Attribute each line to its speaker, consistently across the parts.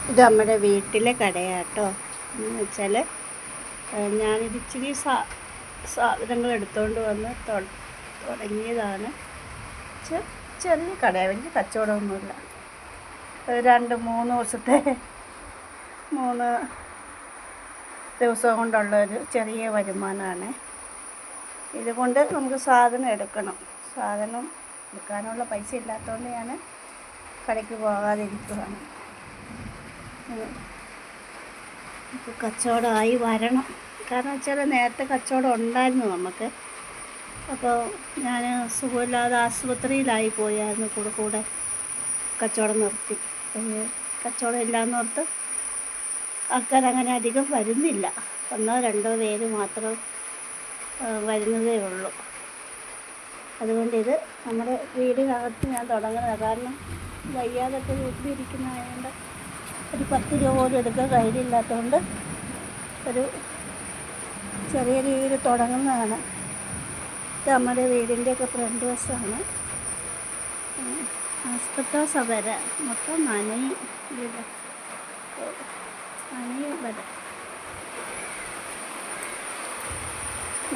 Speaker 1: ഇത് നമ്മുടെ വീട്ടിലെ കടയാട്ടോ. എന്ന് വെച്ചാൽ ഞാനിത് ഇച്ചിരി സാധനങ്ങൾ എടുത്തുകൊണ്ട് വന്ന് തുടങ്ങിയതാണ്. ചെറിയ കടയാണ്, വലിയ കച്ചവടമൊന്നുമില്ല. 3 ദിവസം കൊണ്ടുള്ളൊരു ചെറിയ വരുമാനമാണ്. ഇതുകൊണ്ട് നമുക്ക് സാധനം എടുക്കാനുള്ള പൈസ ഇല്ലാത്തതുകൊണ്ട് ഞാൻ കടയ്ക്ക് പോകാതിരിക്കുകയാണ്. ഇപ്പോൾ കച്ചവടമായി വരണം. കാരണം വെച്ചാൽ നേരത്തെ കച്ചവടം ഉണ്ടായിരുന്നു നമുക്ക്. അപ്പോൾ ഞാൻ സുഖമില്ലാതെ ആശുപത്രിയിലായി പോയായിരുന്നു. കൂടെ കച്ചവടം നിർത്തി. കച്ചവടം ഇല്ലയെന്ന് ഓർത്ത് ആൾക്കാരങ്ങനെ അധികം വരുന്നില്ല. 1-2 പേര് മാത്രം വരുന്നതേ ഉള്ളൂ. അതുകൊണ്ട് ഇത് നമ്മുടെ വീടിനകത്ത് ഞാൻ തുടങ്ങുന്നത്. കാരണം വയ്യാതൊക്കെ വീട്ടിലിരിക്കുന്നതായതുകൊണ്ട് ഒരു 10 രൂപ പോലും എടുക്കാൻ കയ്യിലില്ലാത്തതുകൊണ്ട് ഒരു ചെറിയ രീതിയിൽ തുടങ്ങുന്നതാണ്. ഇത് നമ്മുടെ വീടിൻ്റെയൊക്കെ ഫ്രണ്ട് വശമാണ്. ആസ്പെറ്റാസ് വര മൊത്തം നനയും വര.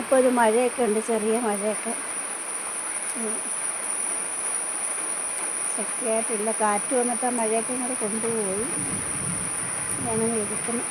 Speaker 1: ഇപ്പോൾ ഒരു മഴയൊക്കെ ഉണ്ട്, ചെറിയ മഴയൊക്കെ. ശക്തിയായിട്ടില്ല. കാറ്റ് വന്നിട്ട് ആ മഴയൊക്കെ ഇങ്ങോട്ട് കൊണ്ടുപോയി. ഞാനങ്ങനെ ഇരിക്കുന്നു.